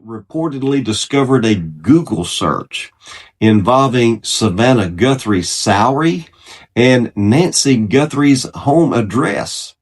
reportedly discovered a Google search involving Savannah Guthrie's salary and Nancy Guthrie's home address.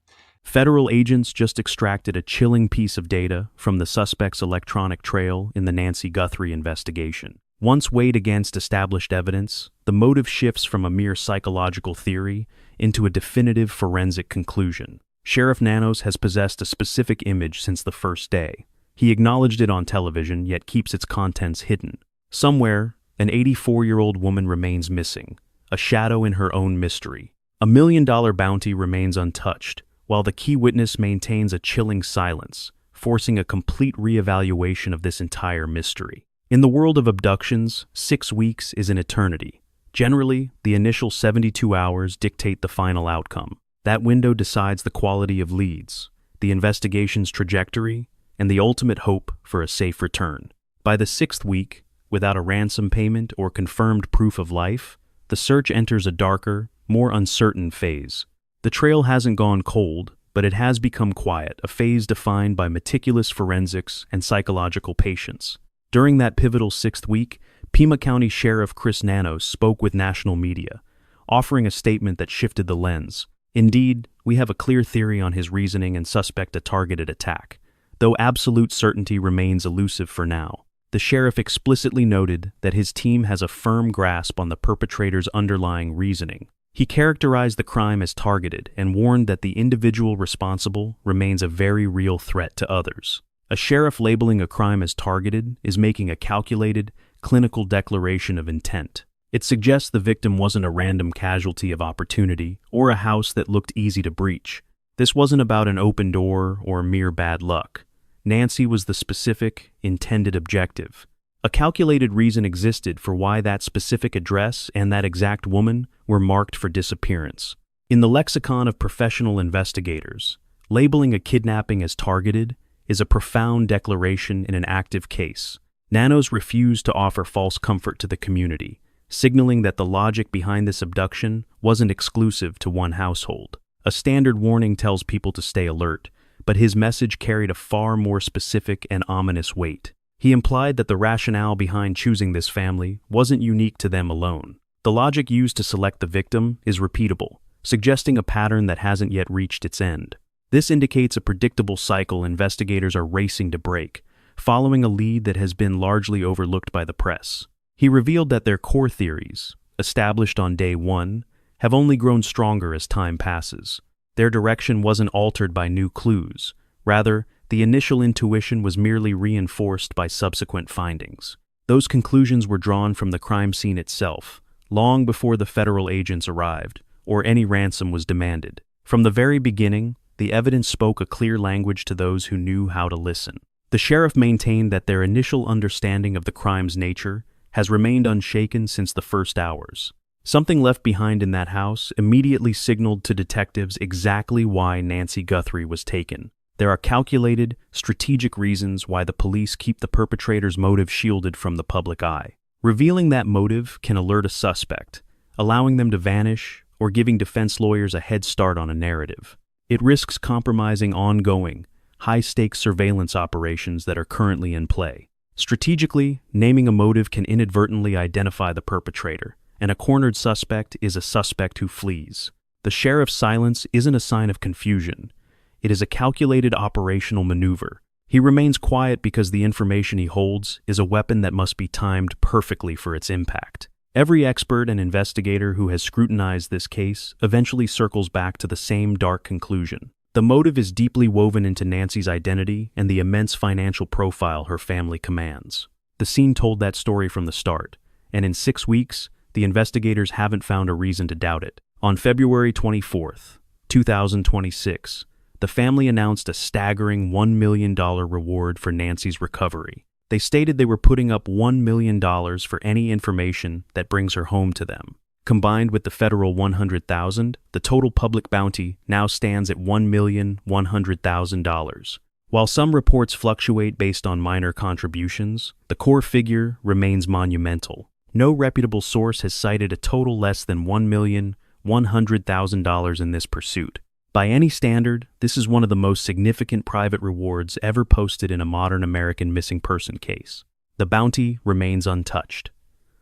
Federal agents just extracted a chilling piece of data from the suspect's electronic trail in the Nancy Guthrie investigation. Once weighed against established evidence, the motive shifts from a mere psychological theory into a definitive forensic conclusion. Sheriff Nanos has possessed a specific image since the first day. He acknowledged it on television, yet keeps its contents hidden. Somewhere, an 84-year-old woman remains missing, a shadow in her own mystery. A $1 million bounty remains untouched, while the key witness maintains a chilling silence, forcing a complete reevaluation of this entire mystery. In the world of abductions, 6 weeks is an eternity. Generally, the initial 72 hours dictate the final outcome. That window decides the quality of leads, the investigation's trajectory, and the ultimate hope for a safe return. By the 6th week, without a ransom payment or confirmed proof of life, the search enters a darker, more uncertain phase. The trail hasn't gone cold, but it has become quiet, a phase defined by meticulous forensics and psychological patience. During that pivotal 6th week, Pima County Sheriff Chris Nanos spoke with national media, offering a statement that shifted the lens. Indeed, we have a clear theory on his reasoning and suspect a targeted attack. Though absolute certainty remains elusive for now, the sheriff explicitly noted that his team has a firm grasp on the perpetrator's underlying reasoning. He characterized the crime as targeted and warned that the individual responsible remains a very real threat to others. A sheriff labeling a crime as targeted is making a calculated, clinical declaration of intent. It suggests the victim wasn't a random casualty of opportunity or a house that looked easy to breach. This wasn't about an open door or mere bad luck. Nancy was the specific, intended objective. A calculated reason existed for why that specific address and that exact woman were marked for disappearance. In the lexicon of professional investigators, labeling a kidnapping as targeted is a profound declaration in an active case. Nanos refused to offer false comfort to the community, signaling that the logic behind this abduction wasn't exclusive to one household. A standard warning tells people to stay alert, but his message carried a far more specific and ominous weight. He implied that the rationale behind choosing this family wasn't unique to them alone. The logic used to select the victim is repeatable, suggesting a pattern that hasn't yet reached its end. This indicates a predictable cycle investigators are racing to break, following a lead that has been largely overlooked by the press. He revealed that their core theories, established on day 1, have only grown stronger as time passes. Their direction wasn't altered by new clues. Rather, the initial intuition was merely reinforced by subsequent findings. Those conclusions were drawn from the crime scene itself, long before the federal agents arrived, or any ransom was demanded. From the very beginning, the evidence spoke a clear language to those who knew how to listen. The sheriff maintained that their initial understanding of the crime's nature has remained unshaken since the first hours. Something left behind in that house immediately signaled to detectives exactly why Nancy Guthrie was taken. There are calculated, strategic reasons why the police keep the perpetrator's motive shielded from the public eye. Revealing that motive can alert a suspect, allowing them to vanish or giving defense lawyers a head start on a narrative. It risks compromising ongoing, high-stakes surveillance operations that are currently in play. Strategically, naming a motive can inadvertently identify the perpetrator, and a cornered suspect is a suspect who flees. The sheriff's silence isn't a sign of confusion. It is a calculated operational maneuver. He remains quiet because the information he holds is a weapon that must be timed perfectly for its impact. Every expert and investigator who has scrutinized this case eventually circles back to the same dark conclusion. The motive is deeply woven into Nancy's identity and the immense financial profile her family commands. The scene told that story from the start, and in 6 weeks, the investigators haven't found a reason to doubt it. On February 24th, 2026, the family announced a staggering $1 million reward for Nancy's recovery. They stated they were putting up $1 million for any information that brings her home to them. Combined with the federal $100,000, the total public bounty now stands at $1,100,000. While some reports fluctuate based on minor contributions, the core figure remains monumental. No reputable source has cited a total less than $1,100,000 in this pursuit. By any standard, this is one of the most significant private rewards ever posted in a modern American missing person case. The bounty remains untouched.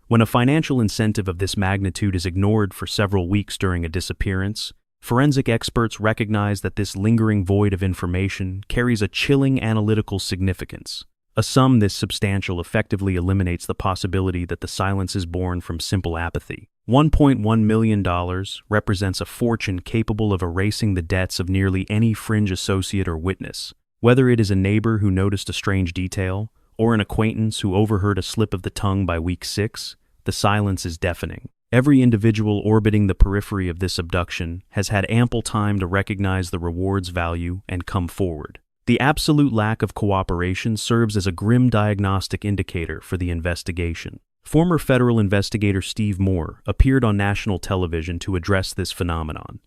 When a financial incentive of this magnitude is ignored for several weeks during a disappearance, forensic experts recognize that this lingering void of information carries a chilling analytical significance. A sum this substantial effectively eliminates the possibility that the silence is born from simple apathy. $1.1 million represents a fortune capable of erasing the debts of nearly any fringe associate or witness, whether it is a neighbor who noticed a strange detail or an acquaintance who overheard a slip of the tongue by week 6. The silence is deafening. Every individual orbiting the periphery of this abduction has had ample time to recognize the reward's value and come forward. The absolute lack of cooperation serves as a grim diagnostic indicator for the investigation. Former federal investigator Steve Moore appeared on national television to address this phenomenon,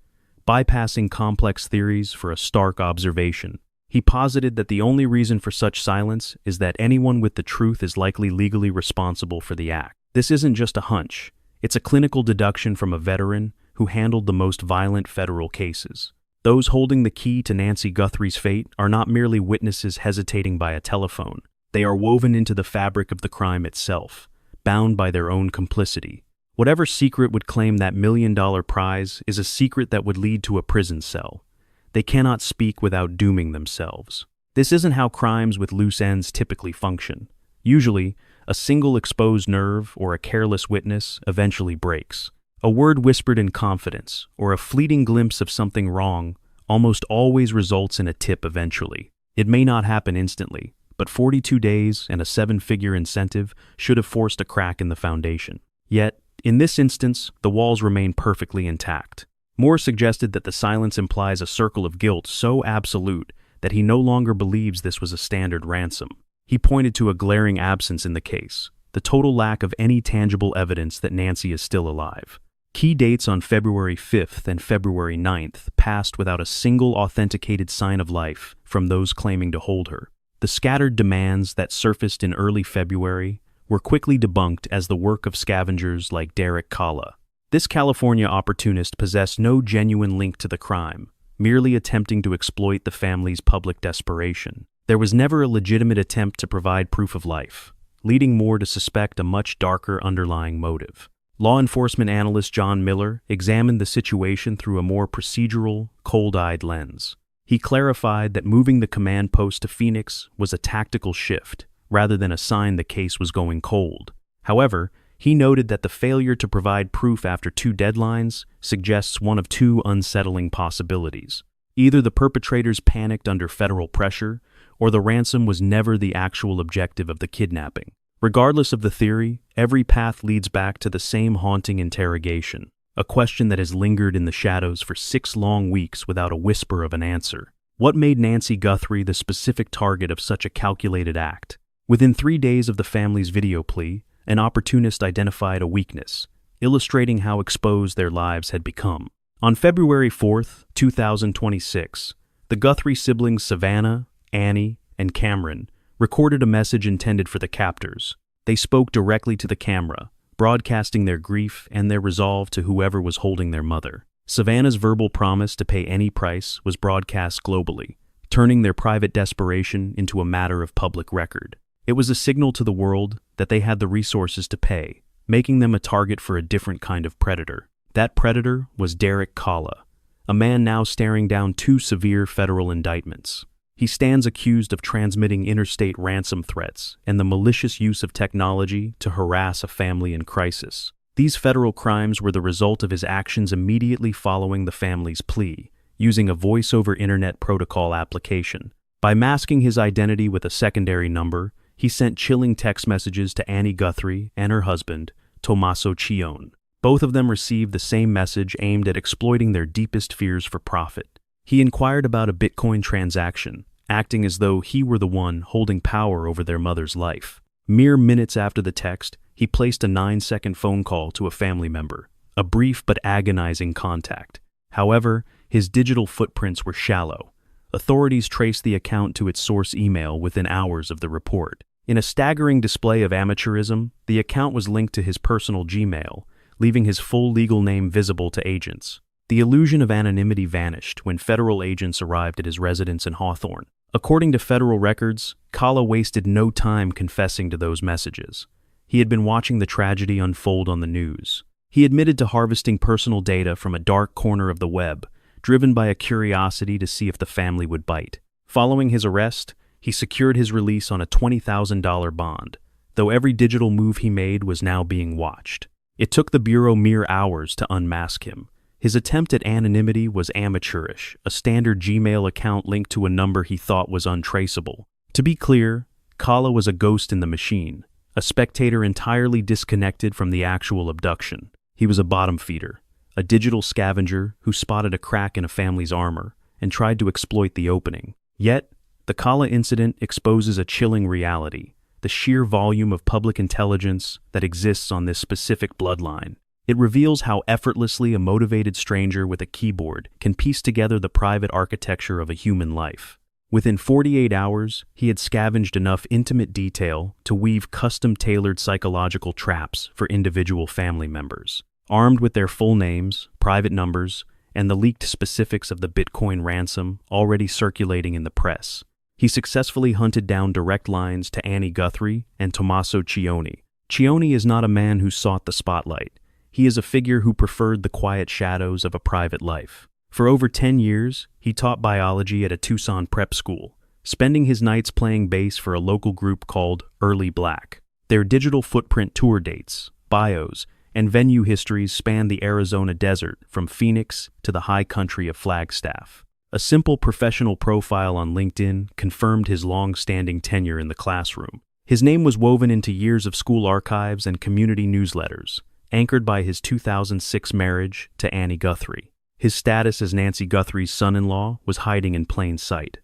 bypassing complex theories for a stark observation. He posited that the only reason for such silence is that anyone with the truth is likely legally responsible for the act. This isn't just a hunch. It's a clinical deduction from a veteran who handled the most violent federal cases. Those holding the key to Nancy Guthrie's fate are not merely witnesses hesitating by a telephone. They are woven into the fabric of the crime itself, bound by their own complicity. Whatever secret would claim that $1 million prize is a secret that would lead to a prison cell. They cannot speak without dooming themselves. This isn't how crimes with loose ends typically function. Usually, a single exposed nerve or a careless witness eventually breaks. A word whispered in confidence or a fleeting glimpse of something wrong almost always results in a tip eventually. It may not happen instantly, but 42 days and a 7-figure incentive should have forced a crack in the foundation. Yet, in this instance, the walls remain perfectly intact. Moore suggested that the silence implies a circle of guilt so absolute that he no longer believes this was a standard ransom. He pointed to a glaring absence in the case, the total lack of any tangible evidence that Nancy is still alive. Key dates on February 5th and February 9th passed without a single authenticated sign of life from those claiming to hold her. The scattered demands that surfaced in early February were quickly debunked as the work of scavengers like Derek Kalla. This California opportunist possessed no genuine link to the crime, merely attempting to exploit the family's public desperation. There was never a legitimate attempt to provide proof of life, leading Moore to suspect a much darker underlying motive. Law enforcement analyst John Miller examined the situation through a more procedural, cold-eyed lens. He clarified that moving the command post to Phoenix was a tactical shift, rather than a sign the case was going cold. However, he noted that the failure to provide proof after 2 deadlines suggests one of 2 unsettling possibilities. Either the perpetrators panicked under federal pressure, or the ransom was never the actual objective of the kidnapping. Regardless of the theory, every path leads back to the same haunting interrogation, a question that has lingered in the shadows for 6 long weeks without a whisper of an answer. What made Nancy Guthrie the specific target of such a calculated act? Within 3 days of the family's video plea, an opportunist identified a weakness, illustrating how exposed their lives had become. On February 4th, 2026, the Guthrie siblings Savannah, Annie, and Cameron recorded a message intended for the captors. They spoke directly to the camera, broadcasting their grief and their resolve to whoever was holding their mother. Savannah's verbal promise to pay any price was broadcast globally, turning their private desperation into a matter of public record. It was a signal to the world that they had the resources to pay, making them a target for a different kind of predator. That predator was Derek Kalla, a man now staring down 2 severe federal indictments. He stands accused of transmitting interstate ransom threats and the malicious use of technology to harass a family in crisis. These federal crimes were the result of his actions immediately following the family's plea, using a voice-over internet protocol application. By masking his identity with a secondary number, he sent chilling text messages to Annie Guthrie and her husband, Tommaso Cione. Both of them received the same message aimed at exploiting their deepest fears for profit. He inquired about a Bitcoin transaction, acting as though he were the one holding power over their mother's life. Mere minutes after the text, he placed a 9-second phone call to a family member, a brief but agonizing contact. However, his digital footprints were shallow. Authorities traced the account to its source email within hours of the report. In a staggering display of amateurism, the account was linked to his personal Gmail, leaving his full legal name visible to agents. The illusion of anonymity vanished when federal agents arrived at his residence in Hawthorne. According to federal records, Kala wasted no time confessing to those messages. He had been watching the tragedy unfold on the news. He admitted to harvesting personal data from a dark corner of the web, driven by a curiosity to see if the family would bite. Following his arrest, he secured his release on a $20,000 bond, though every digital move he made was now being watched. It took the Bureau mere hours to unmask him. His attempt at anonymity was amateurish, a standard Gmail account linked to a number he thought was untraceable. To be clear, Kala was a ghost in the machine, a spectator entirely disconnected from the actual abduction. He was a bottom feeder, a digital scavenger who spotted a crack in a family's armor and tried to exploit the opening. Yet, the Kala incident exposes a chilling reality, the sheer volume of public intelligence that exists on this specific bloodline. It reveals how effortlessly a motivated stranger with a keyboard can piece together the private architecture of a human life. Within 48 hours, he had scavenged enough intimate detail to weave custom-tailored psychological traps for individual family members. Armed with their full names, private numbers, and the leaked specifics of the Bitcoin ransom already circulating in the press, he successfully hunted down direct lines to Annie Guthrie and Tommaso Cioni. Cioni is not a man who sought the spotlight. He is a figure who preferred the quiet shadows of a private life. For over 10 years, he taught biology at a Tucson prep school, spending his nights playing bass for a local group called Early Black. Their digital footprint tour dates, bios, and venue histories span the Arizona desert from Phoenix to the high country of Flagstaff. A simple professional profile on LinkedIn confirmed his long-standing tenure in the classroom. His name was woven into years of school archives and community newsletters, anchored by his 2006 marriage to Annie Guthrie. His status as Nancy Guthrie's son-in-law was hiding in plain sight.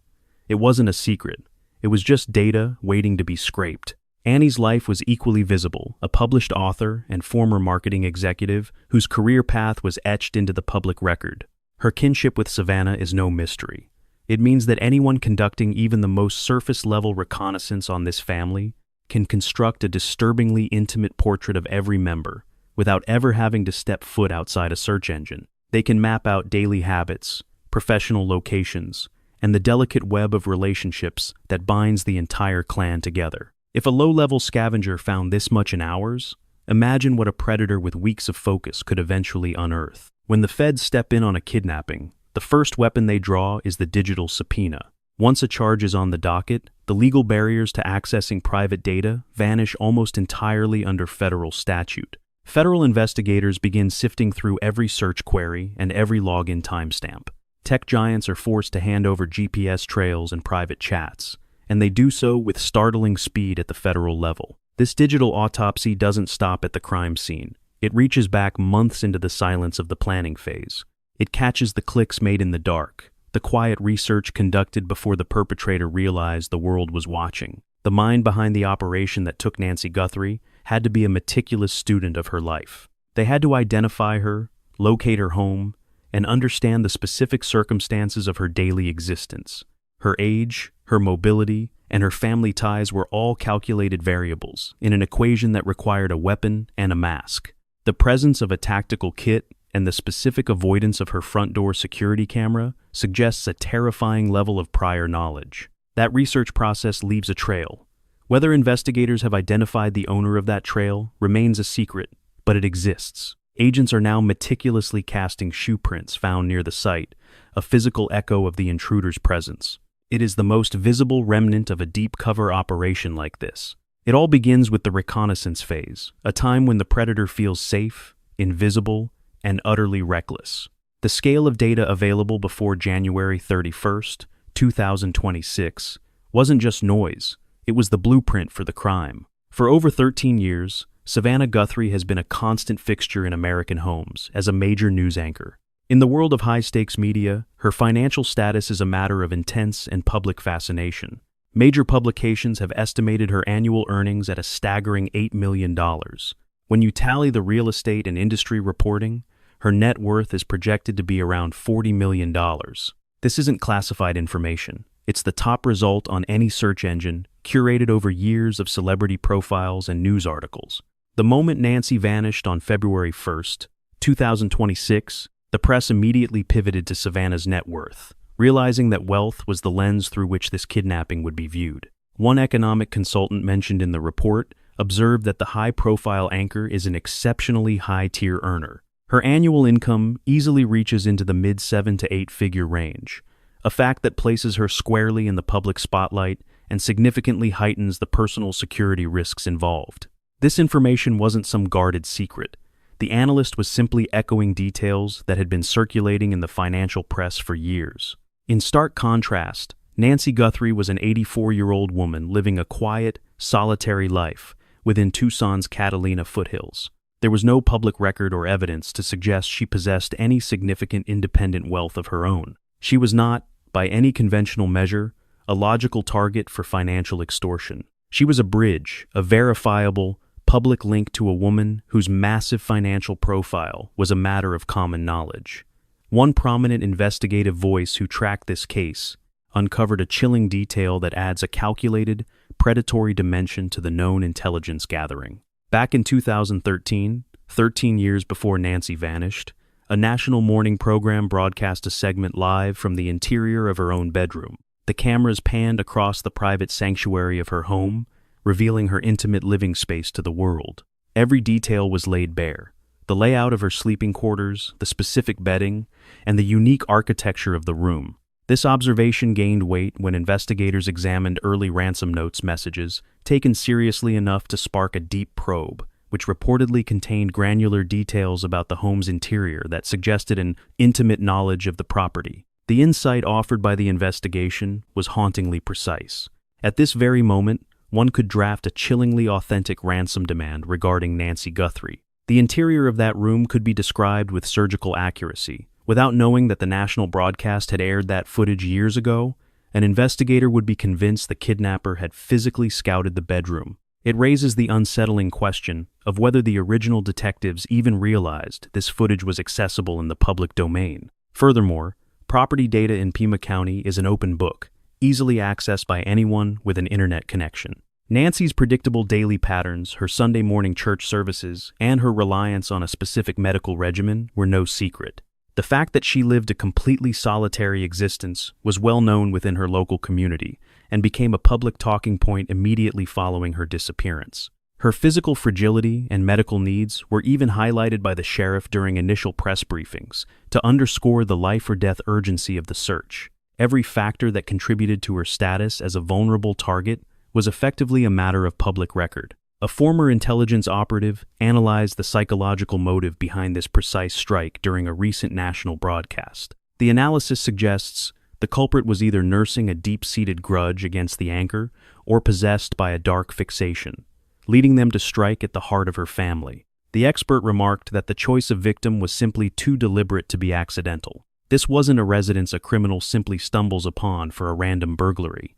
It wasn't a secret. It was just data waiting to be scraped. Annie's life was equally visible, a published author and former marketing executive whose career path was etched into the public record. Her kinship with Savannah is no mystery. It means that anyone conducting even the most surface-level reconnaissance on this family can construct a disturbingly intimate portrait of every member, without ever having to step foot outside a search engine. They can map out daily habits, professional locations, and the delicate web of relationships that binds the entire clan together. If a low-level scavenger found this much in hours, imagine what a predator with weeks of focus could eventually unearth. When the feds step in on a kidnapping, the first weapon they draw is the digital subpoena. Once a charge is on the docket, the legal barriers to accessing private data vanish almost entirely under federal statute. Federal investigators begin sifting through every search query and every login timestamp. Tech giants are forced to hand over GPS trails and private chats, and they do so with startling speed at the federal level. This digital autopsy doesn't stop at the crime scene. It reaches back months into the silence of the planning phase. It catches the clicks made in the dark, the quiet research conducted before the perpetrator realized the world was watching. The mind behind the operation that took Nancy Guthrie had to be a meticulous student of her life. They had to identify her, locate her home, and understand the specific circumstances of her daily existence. Her age, her mobility, and her family ties were all calculated variables in an equation that required a weapon and a mask. The presence of a tactical kit and the specific avoidance of her front door security camera suggests a terrifying level of prior knowledge. That research process leaves a trail. Whether investigators have identified the owner of that trail remains a secret, but it exists. Agents are now meticulously casting shoe prints found near the site, a physical echo of the intruder's presence. It is the most visible remnant of a deep cover operation like this. It all begins with the reconnaissance phase, a time when the predator feels safe, invisible, and utterly reckless. The scale of data available before January 31st, 2026, wasn't just noise. It was the blueprint for the crime. For over 13 years, Savannah Guthrie has been a constant fixture in American homes as a major news anchor. In the world of high-stakes media, her financial status is a matter of intense and public fascination. Major publications have estimated her annual earnings at a staggering $8 million. When you tally the real estate and industry reporting, her net worth is projected to be around $40 million. This isn't classified information. It's the top result on any search engine, curated over years of celebrity profiles and news articles. The moment Nancy vanished on February 1st, 2026, The press immediately pivoted to Savannah's net worth, realizing that wealth was the lens through which this kidnapping would be viewed. One economic consultant mentioned in the report observed that the high-profile anchor is an exceptionally high-tier earner. Her annual income easily reaches into the mid-7 to 8-figure range, a fact that places her squarely in the public spotlight and significantly heightens the personal security risks involved. This information wasn't some guarded secret. The analyst was simply echoing details that had been circulating in the financial press for years. In stark contrast, Nancy Guthrie was an 84-year-old woman living a quiet, solitary life within Tucson's Catalina foothills. There was no public record or evidence to suggest she possessed any significant independent wealth of her own. She was not, by any conventional measure, a logical target for financial extortion. She was a bridge, a verifiable, public link to a woman whose massive financial profile was a matter of common knowledge. One prominent investigative voice who tracked this case uncovered a chilling detail that adds a calculated, predatory dimension to the known intelligence gathering. Back in 2013, 13 years before Nancy vanished, a national morning program broadcast a segment live from the interior of her own bedroom. The cameras panned across the private sanctuary of her home, revealing her intimate living space to the world. Every detail was laid bare: the layout of her sleeping quarters, the specific bedding, and the unique architecture of the room. This observation gained weight when investigators examined early ransom notes messages, taken seriously enough to spark a deep probe, which reportedly contained granular details about the home's interior that suggested an intimate knowledge of the property. The insight offered by the investigation was hauntingly precise. At this very moment, one could draft a chillingly authentic ransom demand regarding Nancy Guthrie. The interior of that room could be described with surgical accuracy. Without knowing that the national broadcast had aired that footage years ago, an investigator would be convinced the kidnapper had physically scouted the bedroom. It raises the unsettling question of whether the original detectives even realized this footage was accessible in the public domain. Furthermore, property data in Pima County is an open book, easily accessed by anyone with an internet connection. Nancy's predictable daily patterns, her Sunday morning church services, and her reliance on a specific medical regimen were no secret. The fact that she lived a completely solitary existence was well known within her local community and became a public talking point immediately following her disappearance. Her physical fragility and medical needs were even highlighted by the sheriff during initial press briefings to underscore the life-or-death urgency of the search. Every factor that contributed to her status as a vulnerable target was effectively a matter of public record. A former intelligence operative analyzed the psychological motive behind this precise strike during a recent national broadcast. The analysis suggests the culprit was either nursing a deep-seated grudge against the anchor or possessed by a dark fixation, leading them to strike at the heart of her family. The expert remarked that the choice of victim was simply too deliberate to be accidental. This wasn't a residence a criminal simply stumbles upon for a random burglary.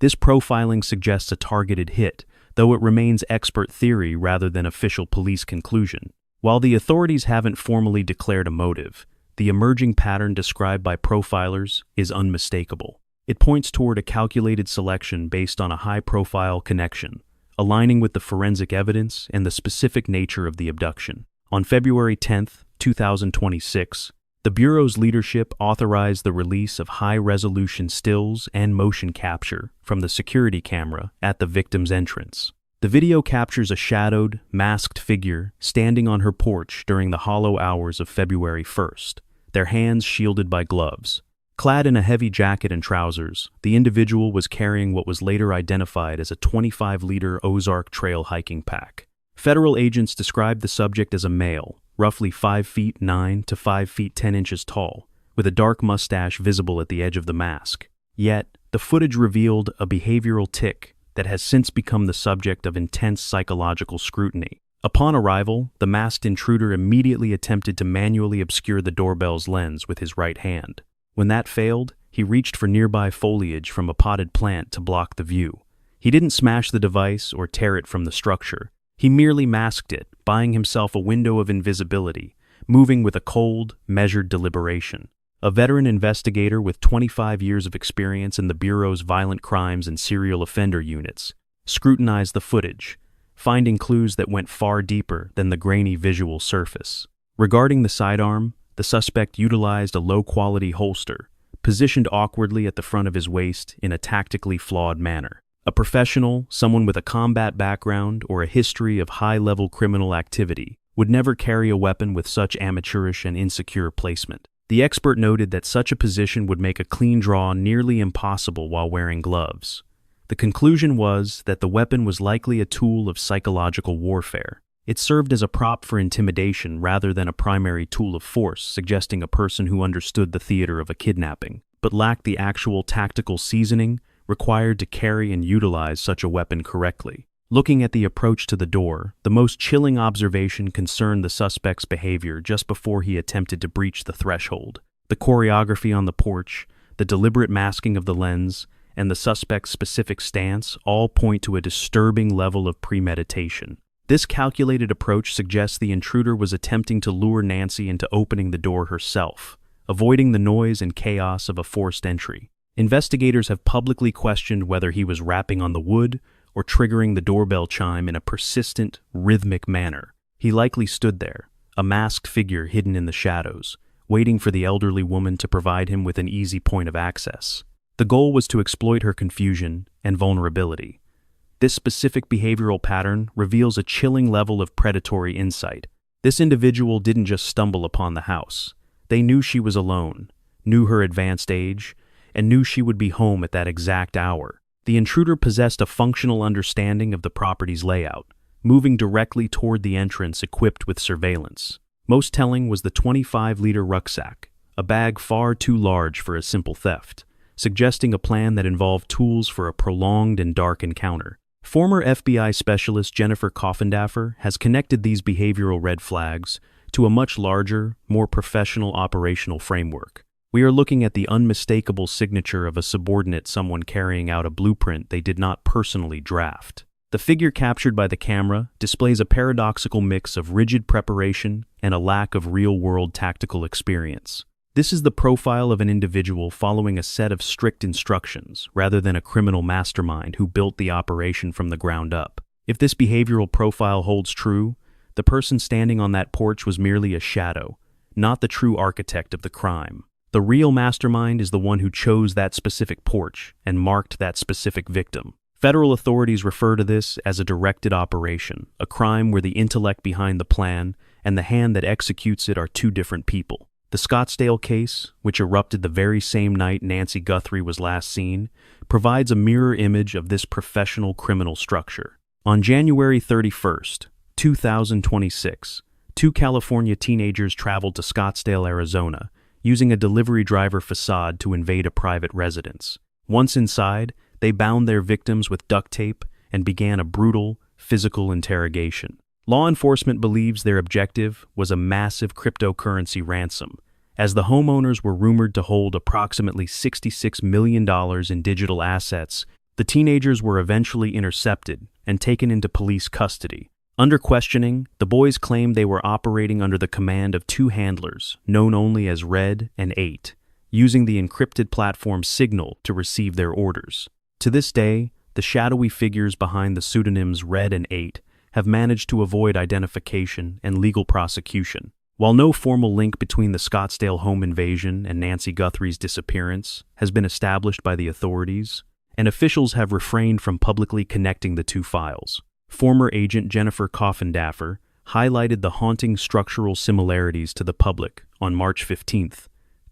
This profiling suggests a targeted hit, though it remains expert theory rather than official police conclusion. While the authorities haven't formally declared a motive, the emerging pattern described by profilers is unmistakable. It points toward a calculated selection based on a high-profile connection, aligning with the forensic evidence and the specific nature of the abduction. On February 10, 2026, the Bureau's leadership authorized the release of high-resolution stills and motion capture from the security camera at the victim's entrance. The video captures a shadowed, masked figure standing on her porch during the hollow hours of February 1st, their hands shielded by gloves. Clad in a heavy jacket and trousers, the individual was carrying what was later identified as a 25-liter Ozark Trail hiking pack. Federal agents described the subject as a male, roughly 5 feet 9 to 5 feet 10 inches tall, with a dark mustache visible at the edge of the mask. Yet, the footage revealed a behavioral tic that has since become the subject of intense psychological scrutiny. Upon arrival, the masked intruder immediately attempted to manually obscure the doorbell's lens with his right hand. When that failed, he reached for nearby foliage from a potted plant to block the view. He didn't smash the device or tear it from the structure. He merely masked it, buying himself a window of invisibility, moving with a cold, measured deliberation. A veteran investigator with 25 years of experience in the Bureau's violent crimes and serial offender units scrutinized the footage, finding clues that went far deeper than the grainy visual surface. Regarding the sidearm, the suspect utilized a low-quality holster, positioned awkwardly at the front of his waist in a tactically flawed manner. A professional, someone with a combat background or a history of high-level criminal activity, would never carry a weapon with such amateurish and insecure placement. The expert noted that such a position would make a clean draw nearly impossible while wearing gloves. The conclusion was that the weapon was likely a tool of psychological warfare. It served as a prop for intimidation rather than a primary tool of force, suggesting a person who understood the theater of a kidnapping, but lacked the actual tactical seasoning required to carry and utilize such a weapon correctly. Looking at the approach to the door, the most chilling observation concerned the suspect's behavior just before he attempted to breach the threshold. The choreography on the porch, the deliberate masking of the lens, and the suspect's specific stance all point to a disturbing level of premeditation. This calculated approach suggests the intruder was attempting to lure Nancy into opening the door herself, avoiding the noise and chaos of a forced entry. Investigators have publicly questioned whether he was rapping on the wood or triggering the doorbell chime in a persistent, rhythmic manner. He likely stood there, a masked figure hidden in the shadows, waiting for the elderly woman to provide him with an easy point of access. The goal was to exploit her confusion and vulnerability. This specific behavioral pattern reveals a chilling level of predatory insight. This individual didn't just stumble upon the house. They knew she was alone, knew her advanced age, and knew she would be home at that exact hour. The intruder possessed a functional understanding of the property's layout, moving directly toward the entrance equipped with surveillance. Most telling was the 25-liter rucksack, a bag far too large for a simple theft, suggesting a plan that involved tools for a prolonged and dark encounter. Former FBI specialist Jennifer Coffindaffer has connected these behavioral red flags to a much larger, more professional operational framework. We are looking at the unmistakable signature of a subordinate, someone carrying out a blueprint they did not personally draft. The figure captured by the camera displays a paradoxical mix of rigid preparation and a lack of real-world tactical experience. This is the profile of an individual following a set of strict instructions, rather than a criminal mastermind who built the operation from the ground up. If this behavioral profile holds true, the person standing on that porch was merely a shadow, not the true architect of the crime. The real mastermind is the one who chose that specific porch and marked that specific victim. Federal authorities refer to this as a directed operation, a crime where the intellect behind the plan and the hand that executes it are two different people. The Scottsdale case, which erupted the very same night Nancy Guthrie was last seen, provides a mirror image of this professional criminal structure. On January 31st, 2026, two California teenagers traveled to Scottsdale, Arizona, using a delivery driver facade to invade a private residence. Once inside, they bound their victims with duct tape and began a brutal, physical interrogation. Law enforcement believes their objective was a massive cryptocurrency ransom, as the homeowners were rumored to hold approximately $66 million in digital assets. The teenagers were eventually intercepted and taken into police custody. Under questioning, the boys claimed they were operating under the command of two handlers, known only as Red and 8, using the encrypted platform Signal to receive their orders. To this day, the shadowy figures behind the pseudonyms Red and 8 have managed to avoid identification and legal prosecution. While no formal link between the Scottsdale home invasion and Nancy Guthrie's disappearance has been established by the authorities, and officials have refrained from publicly connecting the two files, former agent Jennifer Coffindaffer highlighted the haunting structural similarities to the public on March 15,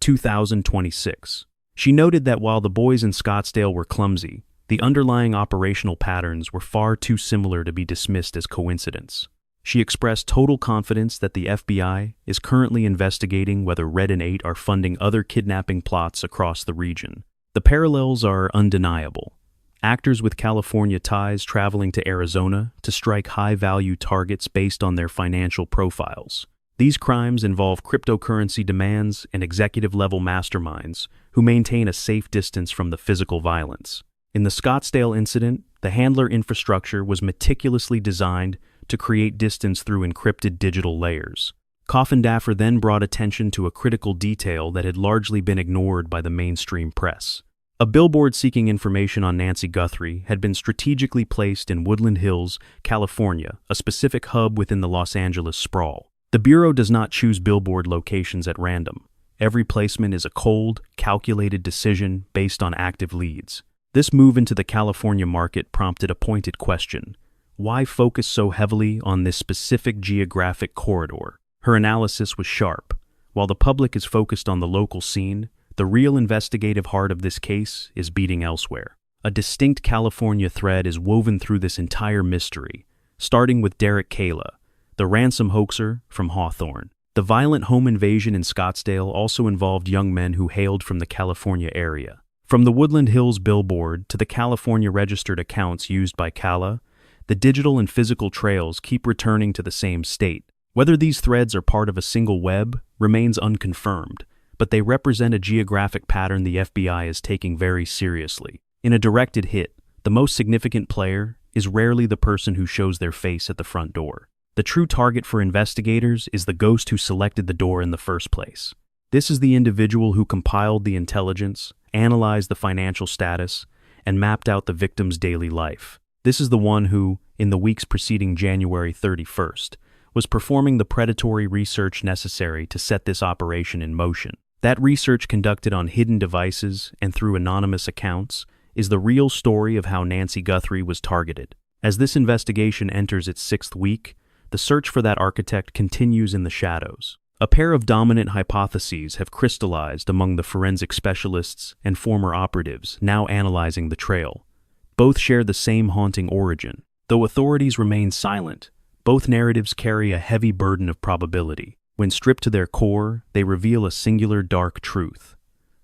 2026. She noted that while the boys in Scottsdale were clumsy, the underlying operational patterns were far too similar to be dismissed as coincidence. She expressed total confidence that the FBI is currently investigating whether Red and 8 are funding other kidnapping plots across the region. The parallels are undeniable. Actors with California ties traveling to Arizona to strike high-value targets based on their financial profiles. These crimes involve cryptocurrency demands and executive-level masterminds who maintain a safe distance from the physical violence. In the Scottsdale incident, the handler infrastructure was meticulously designed to create distance through encrypted digital layers. Coffindaffer then brought attention to a critical detail that had largely been ignored by the mainstream press. A billboard seeking information on Nancy Guthrie had been strategically placed in Woodland Hills, California, a specific hub within the Los Angeles sprawl. The The Bureau does not choose billboard locations at random. Every placement is a cold, calculated decision based on active leads. This move into the California market prompted a pointed question. Why focus so heavily on this specific geographic corridor? Her analysis was sharp. While the public is focused on the local scene, the real investigative heart of this case is beating elsewhere. A distinct California thread is woven through this entire mystery, starting with Derek Kayla, the ransom hoaxer from Hawthorne. The violent home invasion in Scottsdale also involved young men who hailed from the California area. From the Woodland Hills billboard to the California registered accounts used by Kala, the digital and physical trails keep returning to the same state. Whether these threads are part of a single web remains unconfirmed, but they represent a geographic pattern the FBI is taking very seriously. In a directed hit, the most significant player is rarely the person who shows their face at the front door. The true target for investigators is the ghost who selected the door in the first place. This is the individual who compiled the intelligence, analyzed the financial status, and mapped out the victim's daily life. This is the one who, in the weeks preceding January 31st, was performing the predatory research necessary to set this operation in motion. That research, conducted on hidden devices and through anonymous accounts, is the real story of how Nancy Guthrie was targeted. As this investigation enters its 6th week, the search for that architect continues in the shadows. A pair of dominant hypotheses have crystallized among the forensic specialists and former operatives now analyzing the trail. Both share the same haunting origin. Though authorities remain silent, both narratives carry a heavy burden of probability. When stripped to their core, they reveal a singular dark truth.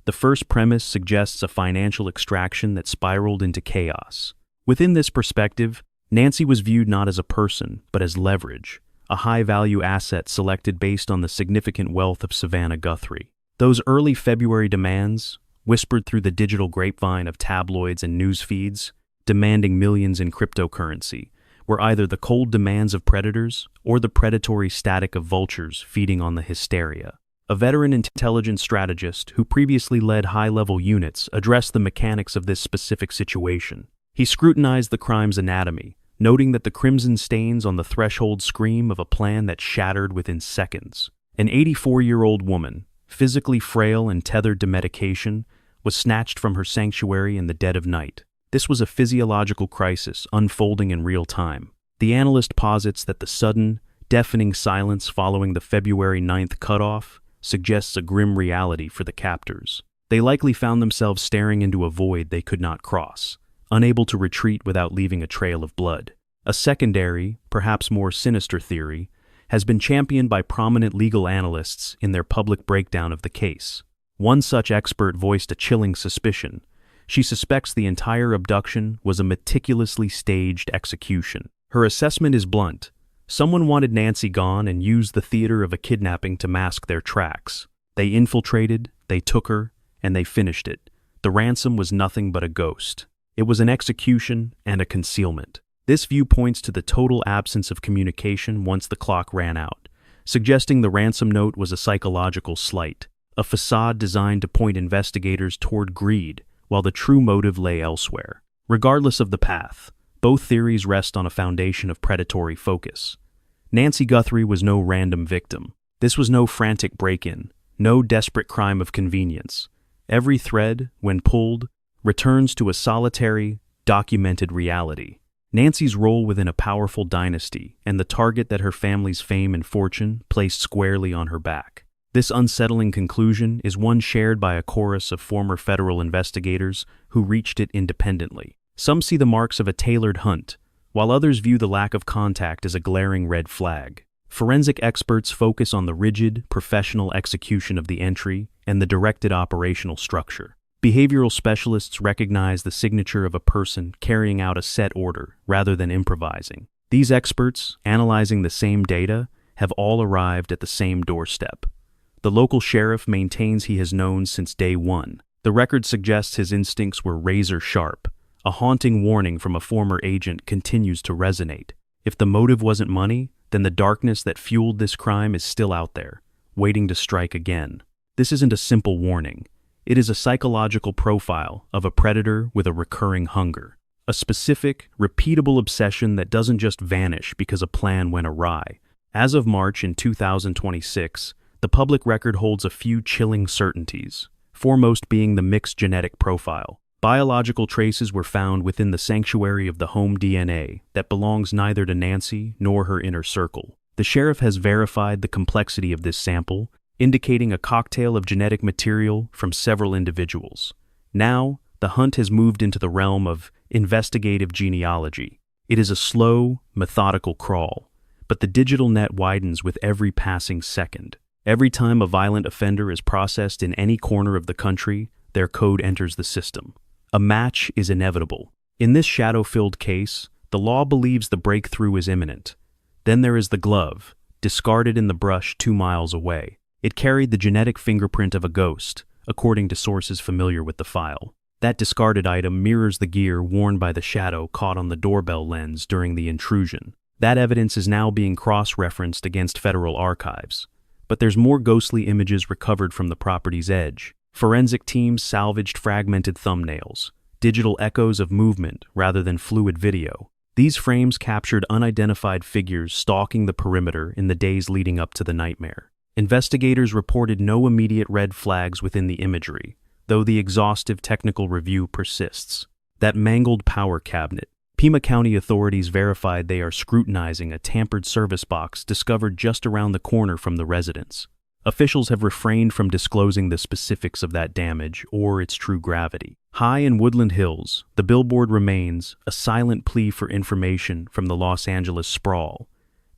The first premise suggests a financial extraction that spiraled into chaos. Within this perspective, Nancy was viewed not as a person, but as leverage, a high-value asset selected based on the significant wealth of Savannah Guthrie. Those early February demands, whispered through the digital grapevine of tabloids and news feeds, demanding millions in cryptocurrency, were either the cold demands of predators or the predatory static of vultures feeding on the hysteria. A veteran intelligence strategist who previously led high-level units addressed the mechanics of this specific situation. He scrutinized the crime's anatomy, noting that the crimson stains on the threshold scream of a plan that shattered within seconds. An 84-year-old woman, physically frail and tethered to medication, was snatched from her sanctuary in the dead of night. This was a physiological crisis unfolding in real time. The analyst posits that the sudden, deafening silence following the February 9th cutoff suggests a grim reality for the captors. They likely found themselves staring into a void they could not cross, unable to retreat without leaving a trail of blood. A secondary, perhaps more sinister theory has been championed by prominent legal analysts in their public breakdown of the case. One such expert voiced a chilling suspicion. She suspects the entire abduction was a meticulously staged execution. Her assessment is blunt. Someone wanted Nancy gone and used the theater of a kidnapping to mask their tracks. They infiltrated, they took her, and they finished it. The ransom was nothing but a ghost. It was an execution and a concealment. This view points to the total absence of communication once the clock ran out, suggesting the ransom note was a psychological slight, a facade designed to point investigators toward greed, while the true motive lay elsewhere. Regardless of the path, both theories rest on a foundation of predatory focus. Nancy Guthrie was no random victim. This was no frantic break-in, no desperate crime of convenience. Every thread, when pulled, returns to a solitary, documented reality. Nancy's role within a powerful dynasty and the target that her family's fame and fortune placed squarely on her back. This unsettling conclusion is one shared by a chorus of former federal investigators who reached it independently. Some see the marks of a tailored hunt, while others view the lack of contact as a glaring red flag. Forensic experts focus on the rigid, professional execution of the entry and the directed operational structure. Behavioral specialists recognize the signature of a person carrying out a set order rather than improvising. These experts, analyzing the same data, have all arrived at the same doorstep. The local sheriff maintains he has known since day one. The record suggests his instincts were razor sharp. A haunting warning from a former agent continues to resonate. If the motive wasn't money, then the darkness that fueled this crime is still out there, waiting to strike again. This isn't a simple warning. It is a psychological profile of a predator with a recurring hunger, a specific, repeatable obsession that doesn't just vanish because a plan went awry, As of March in 2026, the public record holds a few chilling certainties, foremost being the mixed genetic profile. Biological traces were found within the sanctuary of the home DNA that belongs neither to Nancy nor her inner circle. The sheriff has verified the complexity of this sample, indicating a cocktail of genetic material from several individuals. Now, the hunt has moved into the realm of investigative genealogy. It is a slow, methodical crawl, but the digital net widens with every passing second. Every time a violent offender is processed in any corner of the country, their code enters the system. A match is inevitable. In this shadow-filled case, the law believes the breakthrough is imminent. Then there is the glove, discarded in the brush 2 miles away. It carried the genetic fingerprint of a ghost, according to sources familiar with the file. That discarded item mirrors the gear worn by the shadow caught on the doorbell lens during the intrusion. That evidence is now being cross-referenced against federal archives. But there's more ghostly images recovered from the property's edge. Forensic teams salvaged fragmented thumbnails, digital echoes of movement rather than fluid video. These frames captured unidentified figures stalking the perimeter in the days leading up to the nightmare. Investigators reported no immediate red flags within the imagery, though the exhaustive technical review persists. That mangled power cabinet. Pima County authorities verified they are scrutinizing a tampered service box discovered just around the corner from the residence. Officials have refrained from disclosing the specifics of that damage or its true gravity. High in Woodland Hills, the billboard remains a silent plea for information from the Los Angeles sprawl.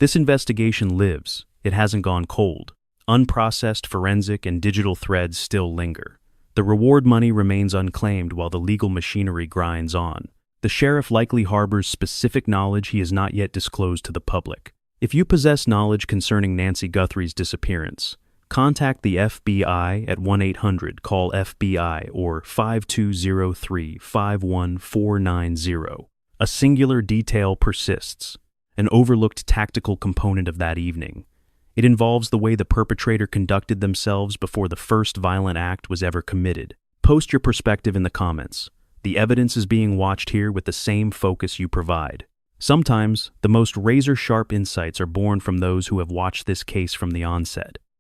This investigation lives. It hasn't gone cold. Unprocessed forensic and digital threads still linger. The reward money remains unclaimed while the legal machinery grinds on. The sheriff likely harbors specific knowledge he has not yet disclosed to the public. If you possess knowledge concerning Nancy Guthrie's disappearance, contact the FBI at 1-800-CALL-FBI or 5203-51490. A singular detail persists, an overlooked tactical component of that evening. It involves the way the perpetrator conducted themselves before the first violent act was ever committed. Post your perspective in the comments. The evidence is being watched here with the same focus you provide. Sometimes, the most razor-sharp insights are born from those who have watched this case from the onset.